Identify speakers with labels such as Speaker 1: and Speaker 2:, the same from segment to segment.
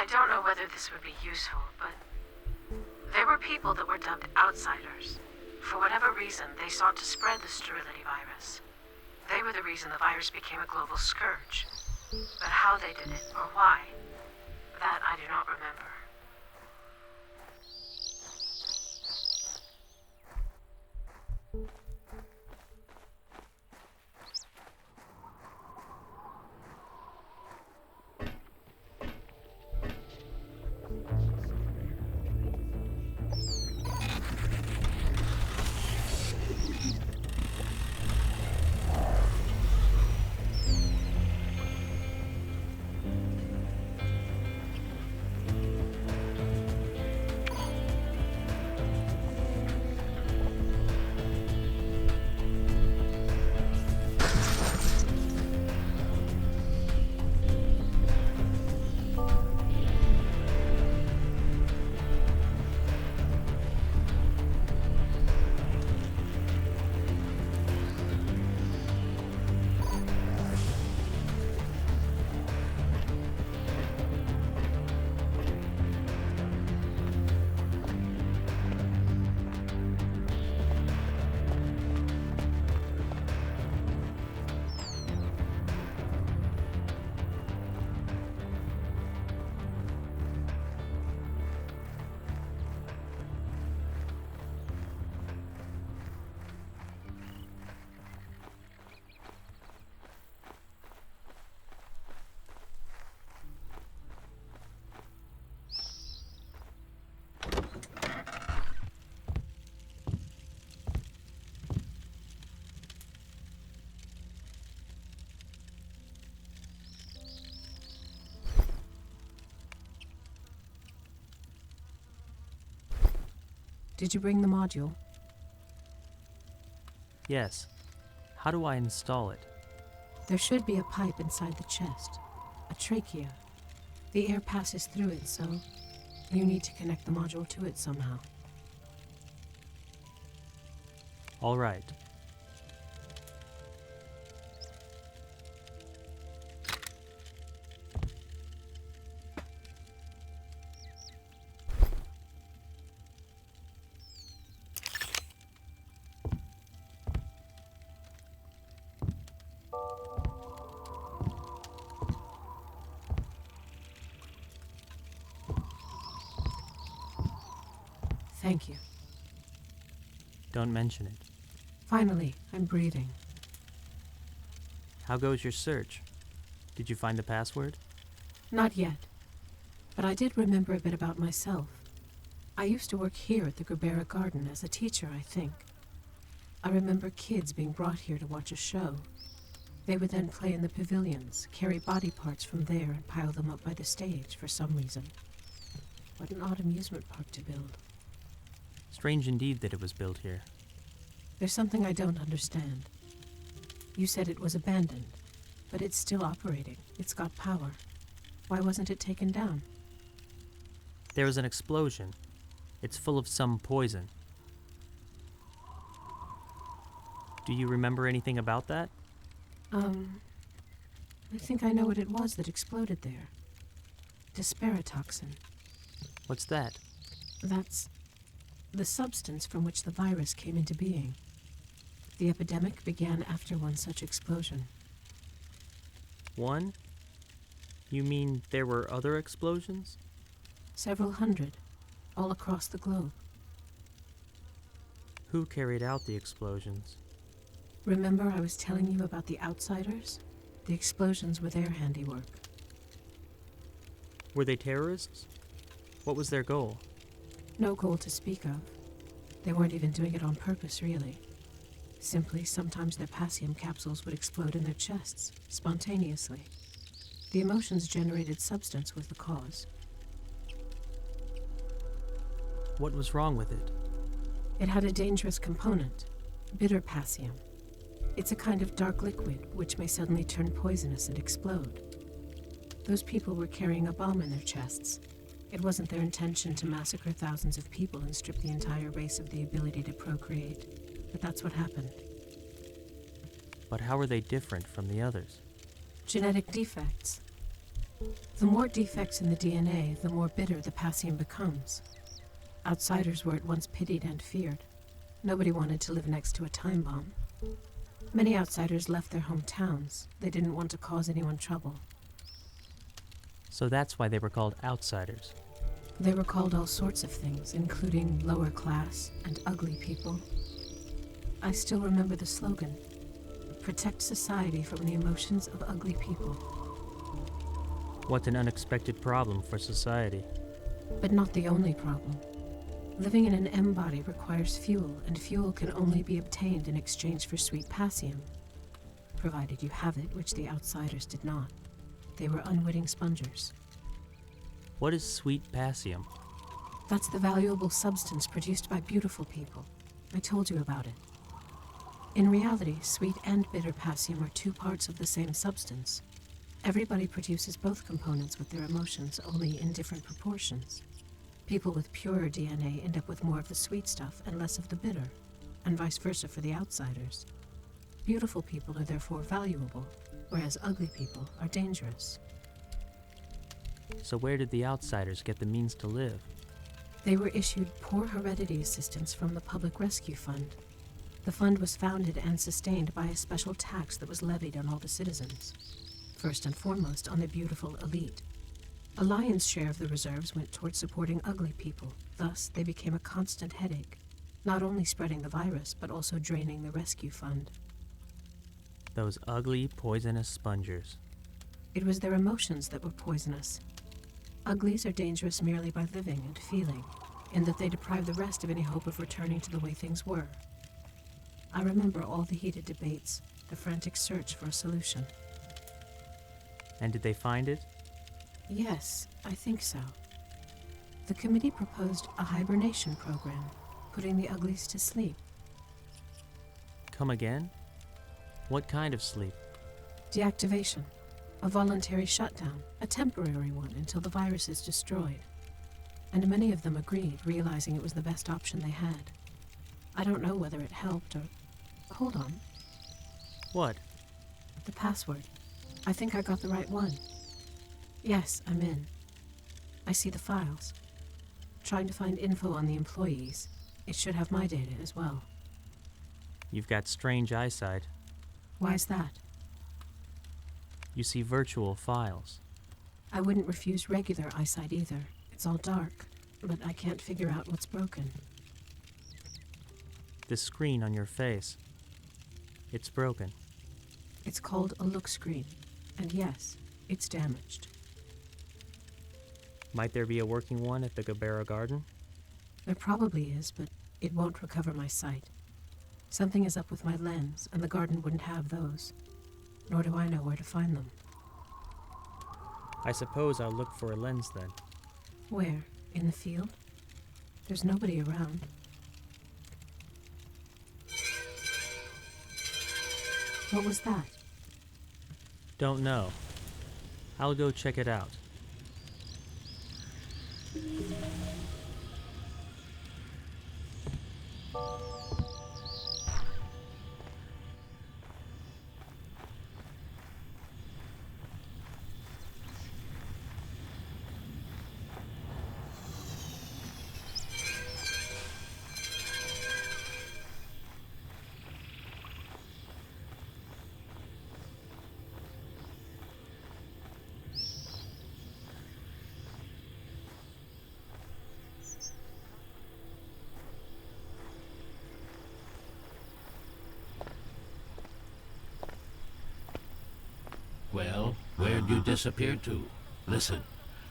Speaker 1: I don't know whether this would be useful, but there were people that were dubbed outsiders. For whatever reason, they sought to spread the sterility virus. They were the reason the virus became a global scourge. But how they did it, or why, that I do not remember.
Speaker 2: Did you bring the module?
Speaker 3: Yes. How do I install it?
Speaker 2: There should be a pipe inside the chest. A trachea. The air passes through it, so you need to connect the module to it somehow.
Speaker 3: All right.
Speaker 2: Thank you.
Speaker 3: Don't mention it.
Speaker 2: Finally, I'm breathing.
Speaker 3: How goes your search? Did you find the password?
Speaker 2: Not yet. But I did remember a bit about myself. I used to work here at the Grabera Garden as a teacher, I think. I remember kids being brought here to watch a show. They would then play in the pavilions, carry body parts from there and pile them up by the stage for some reason. What an odd amusement park to build.
Speaker 3: Strange indeed that it was built here.
Speaker 2: There's something I don't understand. You said it was abandoned, but it's still operating. It's got power. Why wasn't it taken down?
Speaker 3: There was an explosion. It's full of some poison. Do you remember anything about that?
Speaker 2: I think I know what it was that exploded there. Disparatoxin.
Speaker 3: What's that?
Speaker 2: That's the substance from which the virus came into being. The epidemic began after one such explosion.
Speaker 3: One? You mean there were other explosions?
Speaker 2: Several hundred, all across the globe.
Speaker 3: Who carried out the explosions?
Speaker 2: Remember I was telling you about the outsiders? The explosions were their handiwork.
Speaker 3: Were they terrorists? What was their goal?
Speaker 2: No goal to speak of. They weren't even doing it on purpose, really. Simply, sometimes their Passium capsules would explode in their chests, spontaneously. The emotions generated substance was the cause.
Speaker 3: What was wrong with it?
Speaker 2: It had a dangerous component, bitter Passium. It's a kind of dark liquid which may suddenly turn poisonous and explode. Those people were carrying a bomb in their chests. It wasn't their intention to massacre thousands of people and strip the entire race of the ability to procreate, but that's what happened.
Speaker 3: But how are they different from the others?
Speaker 2: Genetic defects. The more defects in the DNA, the more bitter the Passium becomes. Outsiders were at once pitied and feared. Nobody wanted to live next to a time bomb. Many outsiders left their hometowns. They didn't want to cause anyone trouble.
Speaker 3: So that's why they were called outsiders.
Speaker 2: They were called all sorts of things, including lower class and ugly people. I still remember the slogan, "Protect society from the emotions of ugly people."
Speaker 3: What an unexpected problem for society.
Speaker 2: But not the only problem. Living in an M body requires fuel, and fuel can only be obtained in exchange for sweet Passium. Provided you have it, which the outsiders did not. They were unwitting spongers.
Speaker 3: What is sweet Passium?
Speaker 2: That's the valuable substance produced by beautiful people. I told you about it. In reality, sweet and bitter Passium are two parts of the same substance. Everybody produces both components with their emotions, only in different proportions. People with purer DNA end up with more of the sweet stuff and less of the bitter, and vice versa for the outsiders. Beautiful people are therefore valuable, whereas ugly people are dangerous.
Speaker 3: So where did the outsiders get the means to live?
Speaker 2: They were issued poor heredity assistance from the Public Rescue Fund. The fund was founded and sustained by a special tax that was levied on all the citizens. First and foremost on the beautiful elite. A lion's share of the reserves went towards supporting ugly people. Thus, they became a constant headache, not only spreading the virus, but also draining the rescue fund.
Speaker 3: Those ugly, poisonous spongers.
Speaker 2: It was their emotions that were poisonous. Uglies are dangerous merely by living and feeling, in that they deprive the rest of any hope of returning to the way things were. I remember all the heated debates, the frantic search for a solution.
Speaker 3: And did they find it?
Speaker 2: Yes, I think so. The committee proposed a hibernation program, putting the uglies to sleep.
Speaker 3: Come again? What kind of sleep?
Speaker 2: Deactivation. A voluntary shutdown, a temporary one until the virus is destroyed. And many of them agreed, realizing it was the best option they had. I don't know whether it helped or... Hold on.
Speaker 3: What?
Speaker 2: The password. I think I got the right one. Yes, I'm in. I see the files. Trying to find info on the employees. It should have my data as well.
Speaker 3: You've got strange eyesight.
Speaker 2: Why's that?
Speaker 3: You see virtual files.
Speaker 2: I wouldn't refuse regular eyesight either. It's all dark, but I can't figure out what's broken.
Speaker 3: This screen on your face. It's broken.
Speaker 2: It's called a look screen, and yes, it's damaged.
Speaker 3: Might there be a working one at the Gabera Garden?
Speaker 2: There probably is, but it won't recover my sight. Something is up with my lens, and the garden wouldn't have those. Nor do I know where to find them.
Speaker 3: I suppose I'll look for a lens then.
Speaker 2: Where? In the field? There's nobody around. What was that?
Speaker 3: Don't know. I'll go check it out.
Speaker 4: Well, where'd you disappear to? Listen,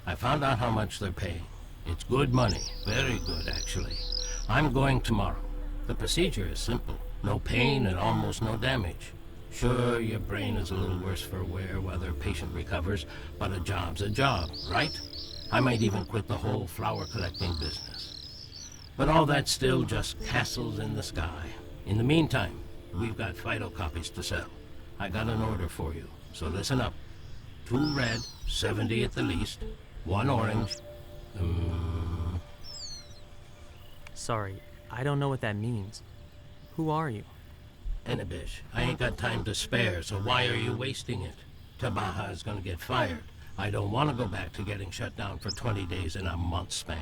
Speaker 4: I found out how much they're paying. It's good money, very good actually. I'm going tomorrow. The procedure is simple. No pain and almost no damage. Sure, your brain is a little worse for wear while the patient recovers, but a job's a job, right? I might even quit the whole flower collecting business. But all that's still just castles in the sky. In the meantime, we've got phytocopies to sell. I got an order for you. So listen up. 2 red, 70 at the least. 1 orange.
Speaker 3: Sorry, I don't know what that means. Who are you?
Speaker 4: Enibish, I ain't got time to spare, so why are you wasting it? Tabaha is gonna get fired. I don't want to go back to getting shut down for 20 days in a month span.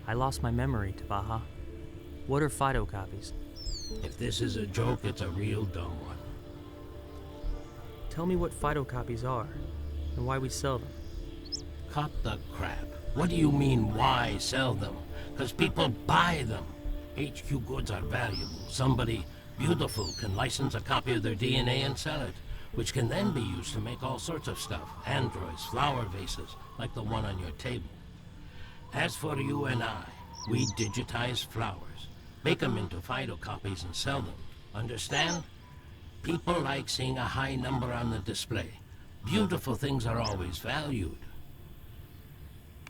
Speaker 3: I lost my memory, Tabaha. What are phytocopies?
Speaker 4: If this is a joke, it's a real dumb one.
Speaker 3: Tell me what phytocopies are, and why we sell them.
Speaker 4: Cut the crap. What do you mean, why sell them? Because people buy them. HQ goods are valuable. Somebody beautiful can license a copy of their DNA and sell it, which can then be used to make all sorts of stuff. Androids, flower vases, like the one on your table. As for you and I, we digitize flowers, make them into phytocopies and sell them. Understand? People like seeing a high number on the display. Beautiful things are always valued.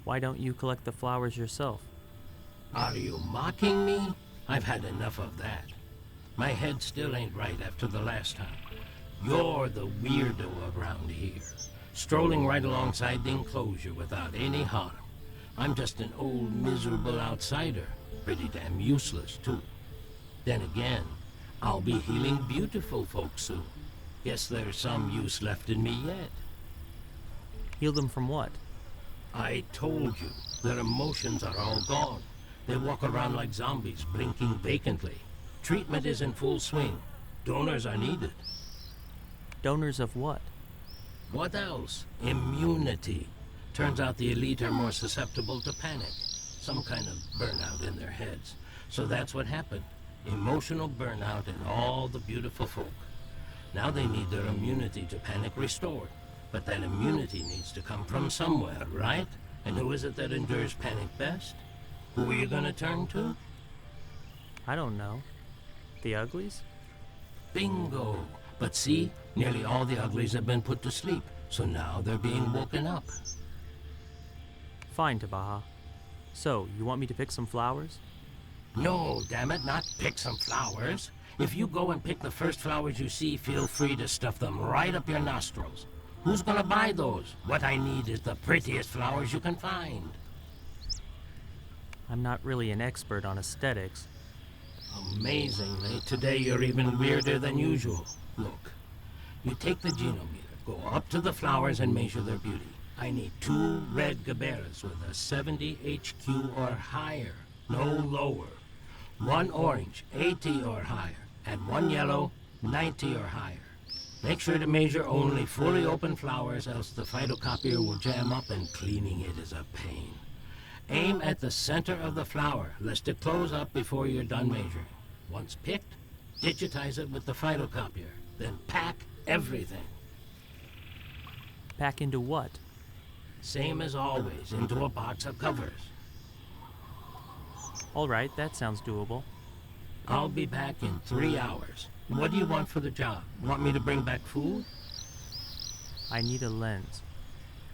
Speaker 3: Why don't you collect the flowers yourself?
Speaker 4: Are you mocking me? I've had enough of that. My head still ain't right after the last time. You're the weirdo around here, strolling right alongside the enclosure without any harm. I'm just an old miserable outsider, pretty damn useless too. Then again, I'll be healing beautiful folks soon. Guess there's some use left in me yet.
Speaker 3: Heal them from what?
Speaker 4: I told you, their emotions are all gone. They walk around like zombies, blinking vacantly. Treatment is in full swing. Donors are needed.
Speaker 3: Donors of what?
Speaker 4: What else? Immunity. Turns out the elite are more susceptible to panic. Some kind of burnout in their heads. So that's what happened. Emotional burnout in all the beautiful folk. Now they need their immunity to panic restored. But that immunity needs to come from somewhere, right? And who is it that endures panic best? Who are you gonna turn to?
Speaker 3: I don't know. The uglies?
Speaker 4: Bingo! But see, nearly all the uglies have been put to sleep, so now they're being woken up.
Speaker 3: Fine, Tabaha. So, you want me to pick some flowers?
Speaker 4: No, damn it, not pick some flowers. If you go and pick the first flowers you see, feel free to stuff them right up your nostrils. Who's gonna buy those? What I need is the prettiest flowers you can find.
Speaker 3: I'm not really an expert on aesthetics.
Speaker 4: Amazingly, today you're even weirder than usual. Look, you take the genometer, go up to the flowers and measure their beauty. I need 2 red gaberas with a 70 HQ or higher, no lower. 1 orange, 80 or higher, and 1 yellow, 90 or higher. Make sure to measure only fully open flowers, else the phytocopier will jam up and cleaning it is a pain. Aim at the center of the flower, lest it close up before you're done measuring. Once picked, digitize it with the phytocopier, then pack everything.
Speaker 3: Pack into what?
Speaker 4: Same as always, into a box of covers.
Speaker 3: All right, that sounds doable.
Speaker 4: I'll be back in 3 hours. What do you want for the job? Want me to bring back food?
Speaker 3: I need a lens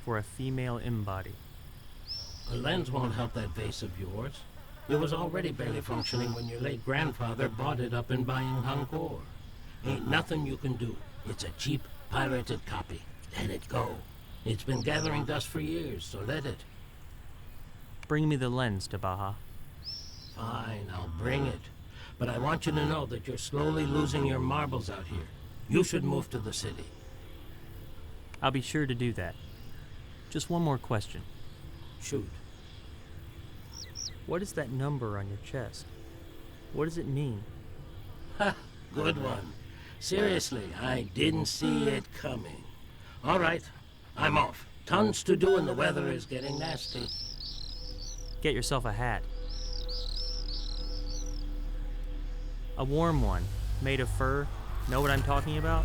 Speaker 3: for a female embody.
Speaker 4: A lens won't help that vase of yours. It was already barely functioning when your late grandfather bought it up in buying Hangkor. Ain't nothing you can do. It's a cheap, pirated copy. Let it go. It's been gathering dust for years, so let it.
Speaker 3: Bring me the lens, Tabaha.
Speaker 4: Fine, I'll bring it. But I want you to know that you're slowly losing your marbles out here. You should move to the city.
Speaker 3: I'll be sure to do that. Just one more question.
Speaker 4: Shoot.
Speaker 3: What is that number on your chest? What does it mean?
Speaker 4: Ha! Good one. Seriously, I didn't see it coming. All right, I'm off. Tons to do and the weather is getting nasty.
Speaker 3: Get yourself a hat. A warm one, made of fur. Know what I'm talking about?